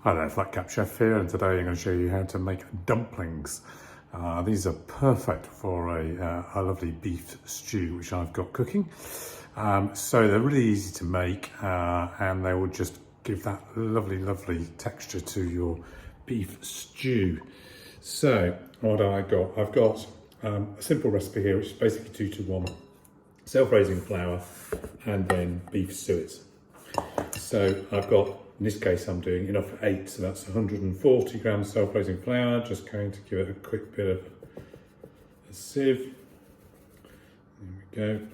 Hi there, Flat Cap Chef here, and today I'm going to show you how to make dumplings. These are perfect for a lovely beef stew which I've got cooking. So they're really easy to make and they will just give that lovely texture to your beef stew. So what have I got? I've got a simple recipe here which is basically 2 to 1. Self-raising flour and then beef suet. So I've got, in this case I'm doing enough for 8, so that's 140 grams self-raising flour. Just going to give it a quick bit of a sieve. There we go.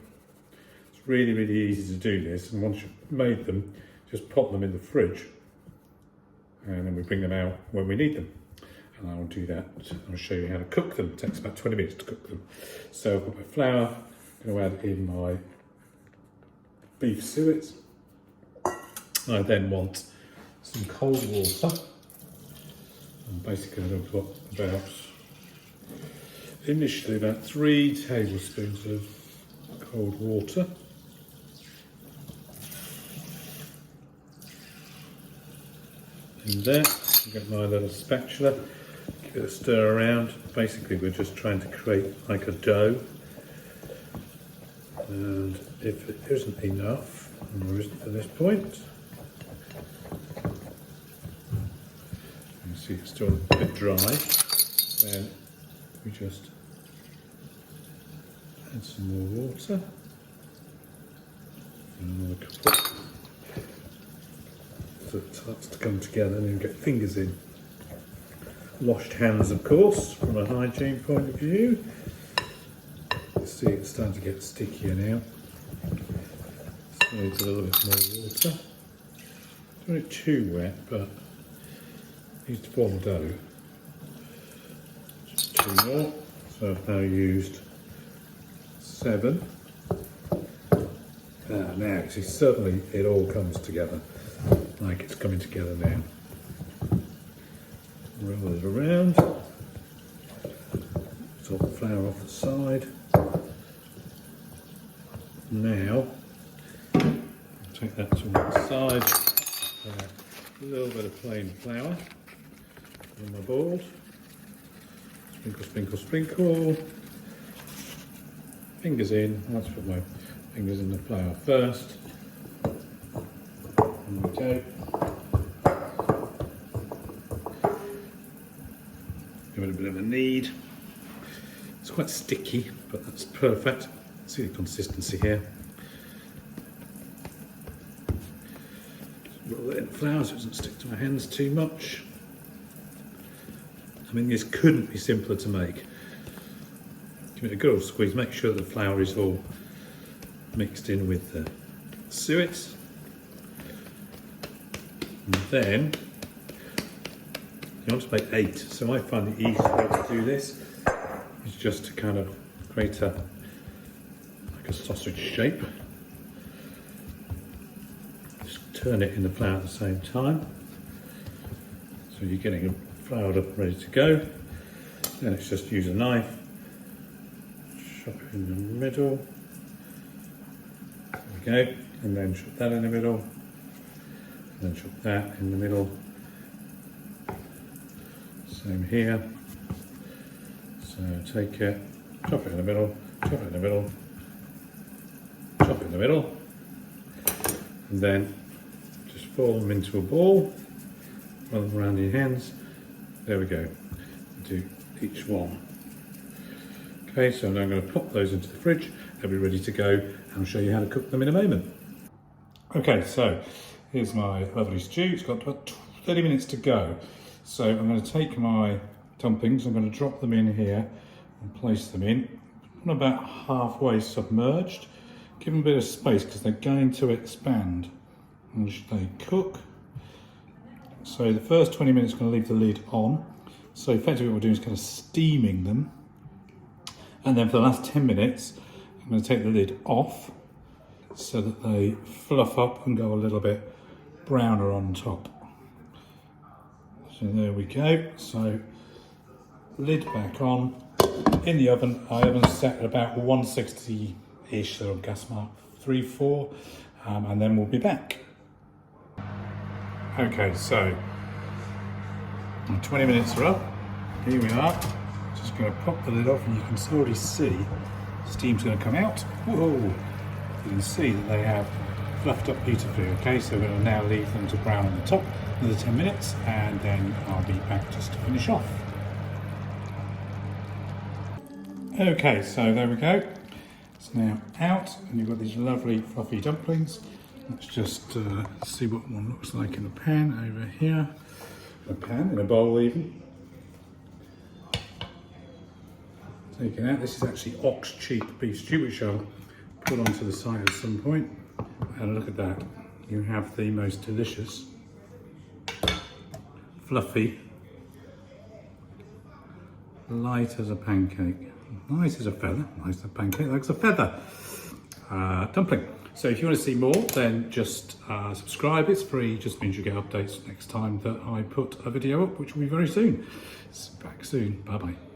It's really easy to do this, and once you've made them, just pop them in the fridge and then we bring them out when we need them. And I'll do that. I'll show you how to cook them. It takes about 20 minutes to cook them. So I've got my flour, I'm going to add in my beef suet. I then want some cold water, and basically I've got initially about 3 tablespoons of cold water. And there, I've got my little spatula, give it a stir around. Basically we're just trying to create like a dough, and if it isn't enough, and there isn't at this point, see it's still a bit dry, then we just add some more water and another couple, so it starts to come together and you get fingers in. Washed hands, of course, from a hygiene point of view. You see it's starting to get stickier now, so it's a little bit more water. Don't want it too wet, but needs to form dough. Just 2 more. So I've now used 7. Now, see, suddenly it all comes together, like it's coming together now. Roll it around. Sort the flour off the side. Now, take that to one side. A little bit of plain flour on my board. Sprinkle. Fingers in. Let's put my fingers in the flour first. There we go. Give it a bit of a knead. It's quite sticky, but that's perfect. See the consistency here. Just roll it in the flour so it doesn't stick to my hands too much. I mean, this couldn't be simpler to make. Give it a good old squeeze, make sure the flour is all mixed in with the suet. And then, you want to make 8, so I find the easiest way to do this is just to kind of create like a sausage shape. Just turn it in the flour at the same time. So you're getting it floured up, ready to go. Then it's just use a knife, chop it in the middle. There we go, and then chop that in the middle, and then chop that in the middle. Same here. So take it, chop it in the middle, chop it in the middle, chop it in the middle, and then just form them into a ball, run them around your hands. There we go. Do each one. Okay, so now I'm going to pop those into the fridge. They'll be ready to go, and I'll show you how to cook them in a moment. Okay, so here's my lovely stew. It's got about 30 minutes to go. So I'm going to take my dumplings, I'm going to drop them in here and place them in. I'm about halfway submerged. Give them a bit of space because they're going to expand as they cook. So the first 20 minutes I'm going to leave the lid on. So effectively what we're doing is kind of steaming them. And then for the last 10 minutes, I'm going to take the lid off so that they fluff up and go a little bit browner on top. So there we go. So lid back on. In the oven, I oven set at about 160-ish, so gas mark 3-4, and then we'll be back. Okay, so And 20 minutes are up. Here we are. Just going to pop the lid off, and you can already see steam's going to come out. Whoa! You can see that they have fluffed up beautifully. Okay, so we're going to now leave them to brown on the top another 10 minutes, and then I'll be back just to finish off. Okay, so there we go. It's now out, and you've got these lovely fluffy dumplings. Let's just see what one looks like in a pan over here. A pan, in a bowl even. Taken out. This is actually ox cheek beef stew, which I'll put onto the side at some point. And look at that. You have the most delicious, fluffy, light as a pancake, nice as a feather, nice as a pancake, like a feather, dumpling. So if you want to see more, then just subscribe. It's free, just means you get updates next time that I put a video up, which will be very soon. Back soon. Bye bye.